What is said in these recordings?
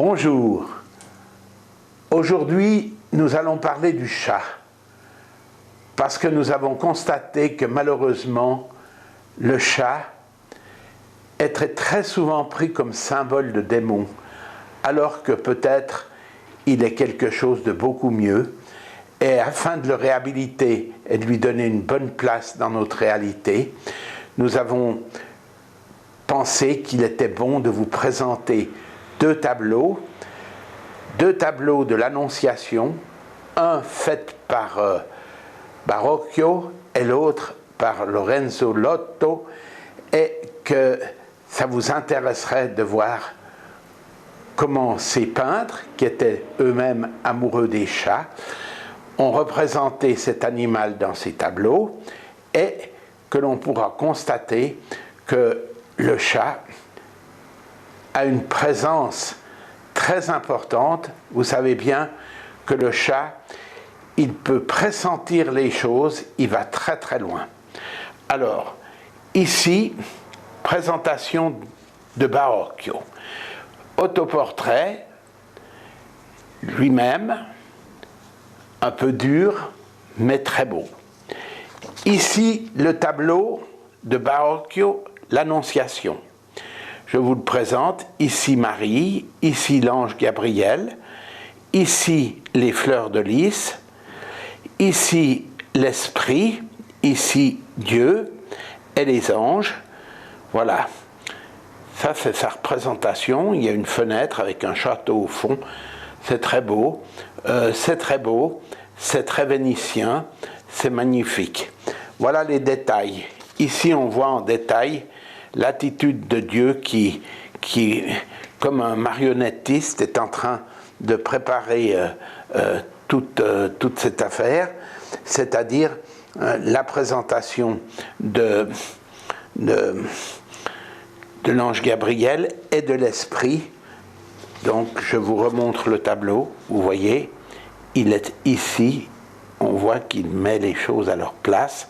Bonjour. Aujourd'hui, nous allons parler du chat, parce que nous avons constaté que malheureusement, le chat est très souvent pris comme symbole de démon, alors que peut-être il est quelque chose de beaucoup mieux. Et afin de le réhabiliter et de lui donner une bonne place dans notre réalité, nous avons pensé qu'il était bon de vous présenter deux tableaux de l'Annonciation, un fait par Barocchio et l'autre par Lorenzo Lotto, et que ça vous intéresserait de voir comment ces peintres, qui étaient eux-mêmes amoureux des chats, ont représenté cet animal dans ces tableaux, et que l'on pourra constater que le chat a une présence très importante. Vous savez bien que le chat, il peut pressentir les choses, il va très très loin. Alors, ici, présentation de Barocchio. Autoportrait, lui-même, un peu dur, mais très beau. Ici, le tableau de Barocchio, l'Annonciation. Je vous le présente, ici Marie, ici l'ange Gabriel, ici les fleurs de lys, ici l'Esprit, ici Dieu et les anges. Voilà, ça c'est sa représentation. Il y a une fenêtre avec un château au fond, c'est très beau, c'est très vénitien, c'est magnifique. Voilà les détails. Ici on voit en détail l'attitude de Dieu qui, comme un marionnettiste, est en train de préparer toute cette affaire, c'est-à-dire la présentation de l'ange Gabriel et de l'Esprit. Donc je vous remontre le tableau, vous voyez, il est ici, on voit qu'il met les choses à leur place.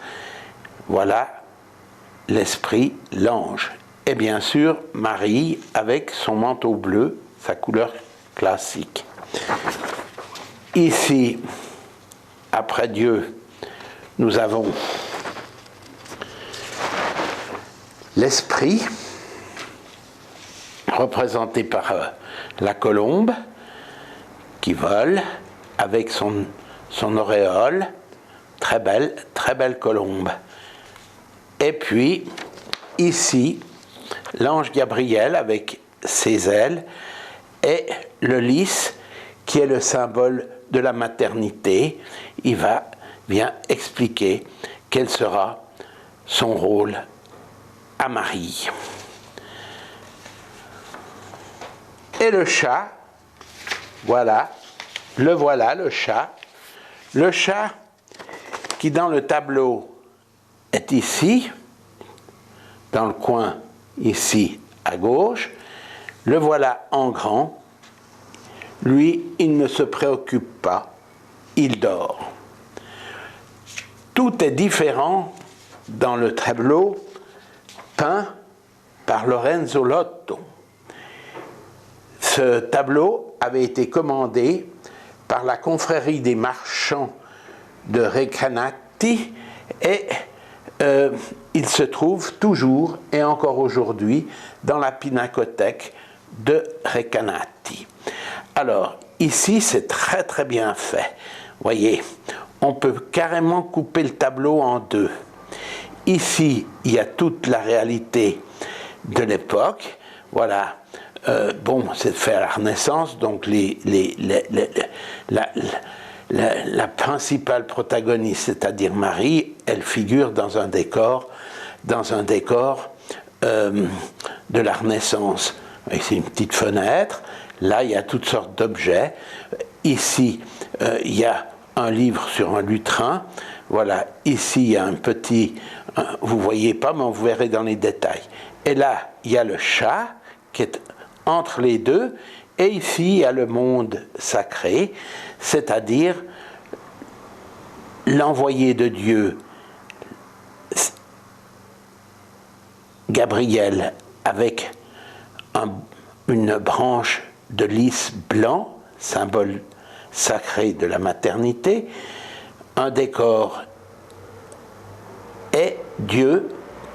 Voilà l'Esprit, l'ange, et bien sûr Marie avec son manteau bleu, sa couleur classique. Ici, après Dieu, nous avons l'Esprit, représenté par la colombe qui vole avec son auréole, très belle colombe. Et puis, ici, l'ange Gabriel avec ses ailes et le lys qui est le symbole de la maternité. Il vient expliquer quel sera son rôle à Marie. Et le chat, voilà le chat. Le chat qui dans le tableau est ici, dans le coin ici à gauche, le voilà en grand. Lui, il ne se préoccupe pas, il dort. Tout est différent dans le tableau peint par Lorenzo Lotto. Ce tableau avait été commandé par la confrérie des marchands de Recanati et il se trouve toujours et encore aujourd'hui dans la pinacothèque de Recanati. Alors ici c'est très bien fait. Voyez, on peut carrément couper le tableau en deux. Ici il y a toute la réalité de l'époque. Voilà, bon, c'est fait à la Renaissance, donc la principale protagoniste, c'est-à-dire Marie, elle figure dans un décor de la Renaissance. C'est une petite fenêtre, là il y a toutes sortes d'objets. Ici, il y a un livre sur un lutrin. Voilà, ici il y a un petit, vous voyez pas, mais vous verrez dans les détails. Et là, il y a le chat qui est entre les deux, et ici il y a le monde sacré, c'est-à-dire l'envoyé de Dieu, Gabriel, avec une branche de lys blanc, symbole sacré de la maternité, un décor et Dieu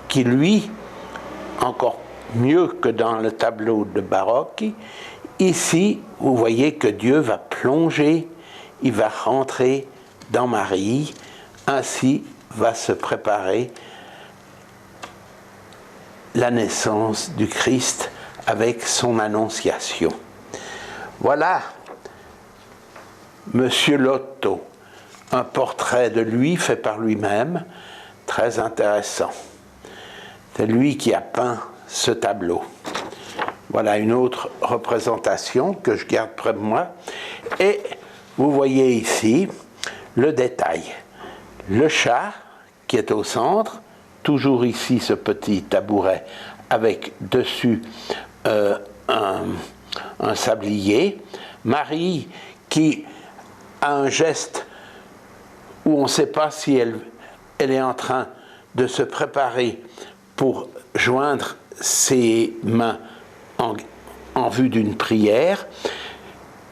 qui, lui, encore mieux que dans le tableau de Barocci, ici, vous voyez que Dieu va plonger, il va rentrer dans Marie, ainsi va se préparer la naissance du Christ avec son annonciation. Voilà, Monsieur Lotto, un portrait de lui fait par lui-même, très intéressant. C'est lui qui a peint ce tableau. Voilà une autre représentation que je garde près de moi. Et vous voyez ici le détail. Le chat qui est au centre, toujours ici ce petit tabouret avec dessus un sablier. Marie qui a un geste où on ne sait pas si elle est en train de se préparer pour joindre ses mains en vue d'une prière,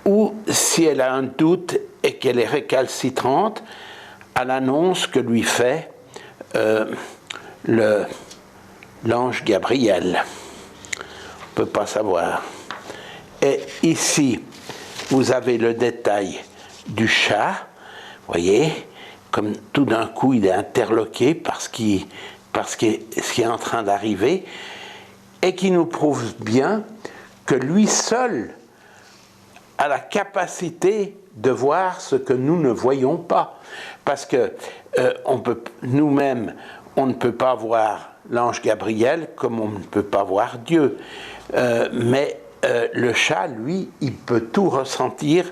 ou si elle a un doute et qu'elle est récalcitrante à l'annonce que lui fait l'ange Gabriel. On ne peut pas savoir. Et ici, vous avez le détail du chat, vous voyez, comme tout d'un coup il est interloqué par ce qui est en train d'arriver, et qui nous prouve bien que lui seul a la capacité de voir ce que nous ne voyons pas. Parce que nous-mêmes, on ne peut pas voir l'ange Gabriel comme on ne peut pas voir Dieu. Mais le chat, lui, il peut tout ressentir,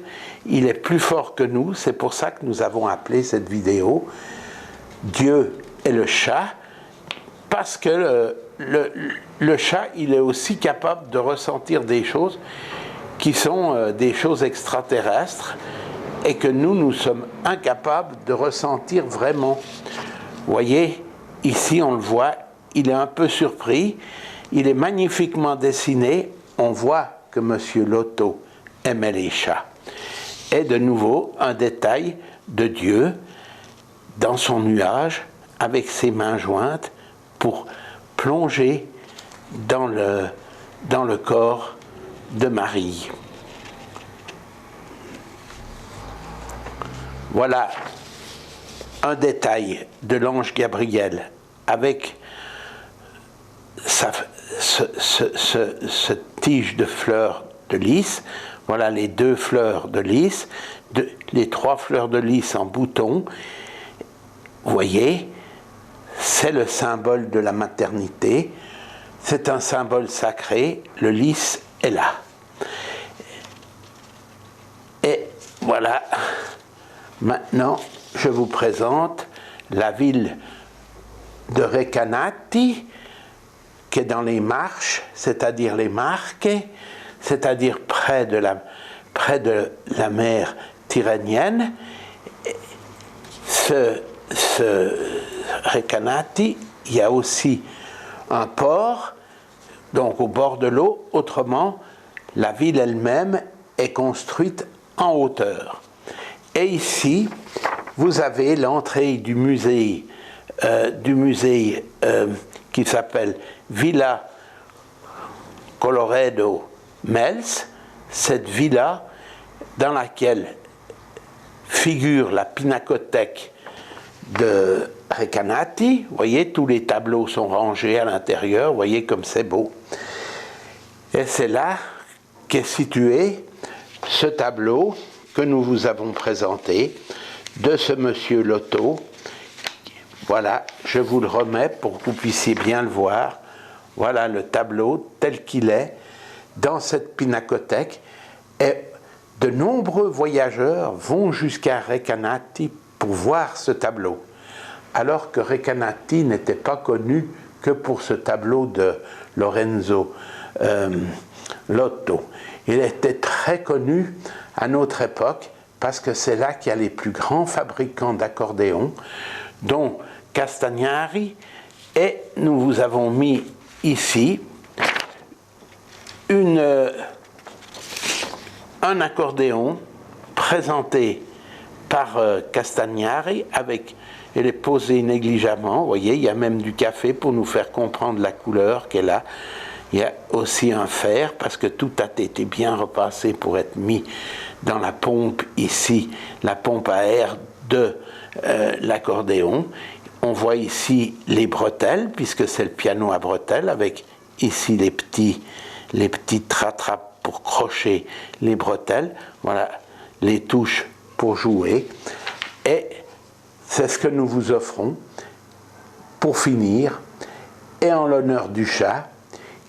il est plus fort que nous, c'est pour ça que nous avons appelé cette vidéo Dieu et le chat, parce que le chat, il est aussi capable de ressentir des choses qui sont des choses extraterrestres et que nous sommes incapables de ressentir vraiment. Vous voyez, ici on le voit, il est un peu surpris, il est magnifiquement dessiné, on voit que M. Lotto aimait les chats. Et de nouveau, un détail de Dieu dans son nuage, avec ses mains jointes, pour plonger dans le corps de Marie. Voilà un détail de l'ange Gabriel avec cette tige de fleurs de lys. Voilà les 2 fleurs de lys, les 3 fleurs de lys en bouton. Vous voyez, c'est le symbole de la maternité, c'est un symbole sacré, le lys est là. Et voilà, maintenant je vous présente la ville de Recanati, qui est dans les Marches, c'est-à-dire les Marches, c'est-à-dire près de la mer Tyrrhénienne. Ce Recanati, il y a aussi un port, donc au bord de l'eau. Autrement, la ville elle-même est construite en hauteur. Et ici, vous avez l'entrée du musée qui s'appelle Villa Colloredo Mels, cette villa dans laquelle figure la pinacothèque de Recanati. Vous voyez, tous les tableaux sont rangés à l'intérieur, vous voyez comme c'est beau. Et c'est là qu'est situé ce tableau que nous vous avons présenté de ce monsieur Lotto. Voilà, je vous le remets pour que vous puissiez bien le voir. Voilà le tableau tel qu'il est dans cette pinacothèque. Et de nombreux voyageurs vont jusqu'à Recanati pour voir ce tableau, alors que Recanati n'était pas connu que pour ce tableau de Lorenzo Lotto. Il était très connu à notre époque parce que c'est là qu'il y a les plus grands fabricants d'accordéons, dont Castagnari, et nous vous avons mis ici une un accordéon présenté par Castagnari, elle est posée négligemment, vous voyez, il y a même du café pour nous faire comprendre la couleur qu'elle a. Il y a aussi un fer, parce que tout a été bien repassé pour être mis dans la pompe ici, la pompe à air de l'accordéon. On voit ici les bretelles, puisque c'est le piano à bretelles, avec ici les petits tratraps pour crocher les bretelles. Voilà les touches pour jouer. Et c'est ce que nous vous offrons pour finir, et en l'honneur du chat,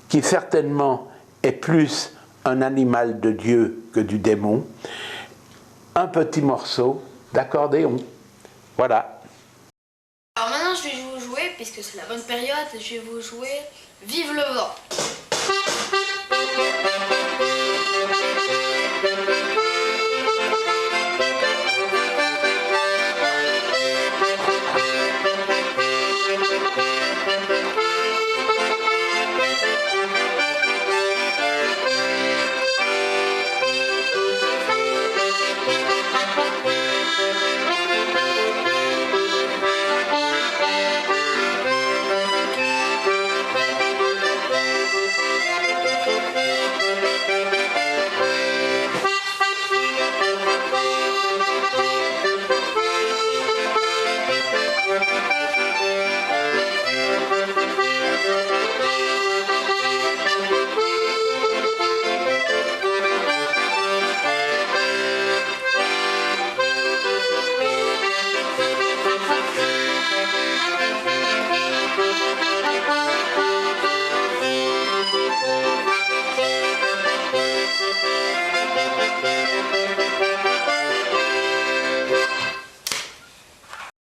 qui certainement est plus un animal de Dieu que du démon, un petit morceau d'accordéon. Voilà. Alors maintenant je vais vous jouer, puisque c'est la bonne période, je vais vous jouer Vive le vent.